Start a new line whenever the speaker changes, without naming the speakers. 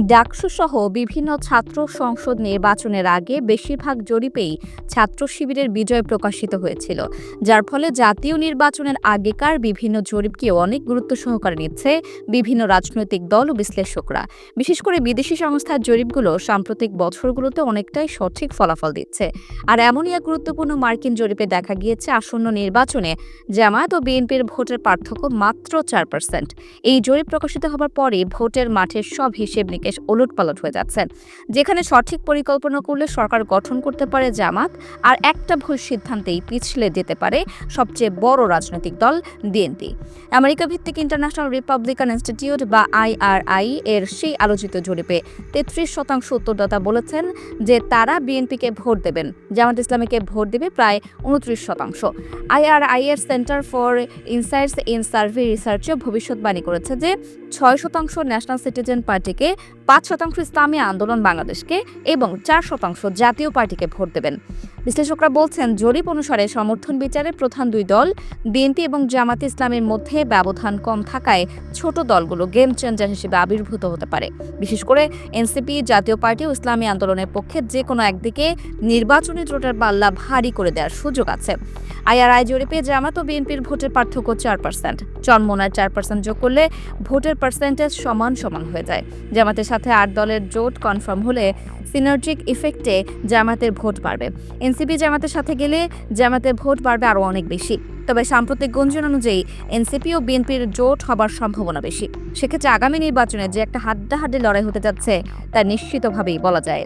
ডাকসু সহ বিভিন্ন ছাত্র সংসদ নির্বাচনের আগে বেশিরভাগ জরিপেই ছাত্র শিবিরের বিজয় প্রকাশিত হয়েছিল, যার ফলে জাতীয় নির্বাচনের আগেকার বিভিন্ন জরিপকেও অনেক গুরুত্ব সহকারে নিচ্ছে বিভিন্ন রাজনৈতিক দল ও বিশ্লেষকরা। বিশেষ করে বিদেশি সংস্থার জরিপগুলো সাম্প্রতিক বছরগুলোতে অনেকটাই সঠিক ফলাফল দিচ্ছে। আর এমনই এক গুরুত্বপূর্ণ মার্কিন জরিপে দেখা গিয়েছে আসন্ন নির্বাচনে জামায়াত ও বিএনপির ভোটের পার্থক্য মাত্র 4%। এই জরিপ প্রকাশিত হবার পরে ভোটের মাঠের সব হিসেব নিকেশ ওলটপালট হয়ে যাচ্ছে। যেখানে সঠিক পরিকল্পনা করলে সরকার গঠন করতে পারে জামাত, আর একটা ভুল সিদ্ধান্তেই পিছলে যেতে পারে সবচেয়ে বড় রাজনৈতিক দল বিএনপি। আমেরিকা ভিত্তিক ইন্টারন্যাশনাল রিপাবলিকান ইনস্টিটিউট বা IRI এর সেই আলোচিত জরিপে 33% উত্তরদাতা বলেছেন যে তারা বিএনপিকে ভোট দেবেন, জামাত ইসলামীকে ভোট দেবে প্রায় 29%। IRI এর centre for insights in survey রিসার্চে ভবিষ্যৎবাণী করেছে যে 6% ন্যাশনাল সিটিজেন পার্টিকে, 5% ইসলামী আন্দোলন বাংলাদেশকে এবং 4% জাতীয় পার্টিকে ভোট দেবেন। বিশ্লেষকরা বলছেন, জরিপ অনুসারে সমর্থন বিচারে প্রধান দুই দল বিএনপি এবং জামাতে ইসলামের মধ্যে ব্যবধান কম থাকায় ছোট দলগুলো গেম চেঞ্জার হিসেবে আবির্ভূত হতে পারে। বিশেষ করে এনসিপি, জাতীয় পার্টি ও ইসলামী আন্দোলনের পক্ষে যে কোনো একদিকে নির্বাচনী জোটের পাল্লা ভারী করে দেওয়ার সুযোগ আছে। IRI জরিপে জামাত ও বিএনপির ভোটের পার্থক্য 4%। চরমোনায় 4% যোগ করলে ভোটের পার্সেন্টেজ সমান সমান হয়ে যায়। জামাতের সাথে 8 দলের জোট কনফার্ম হলে সিনার্জিক ইফেক্টে জামাতের ভোট বাড়বে। এনসিপি জামাতের সাথে গেলে জামাতের ভোট বাড়বে আরও অনেক বেশি। তবে সাম্প্রতিক গুঞ্জন অনুযায়ী এনসিপি ও বিএনপির জোট হবার সম্ভাবনা বেশি। সেক্ষেত্রে আগামী নির্বাচনে যে একটা হাড্ডাহাড্ডি লড়াই হতে যাচ্ছে তা নিশ্চিতভাবেই বলা যায়।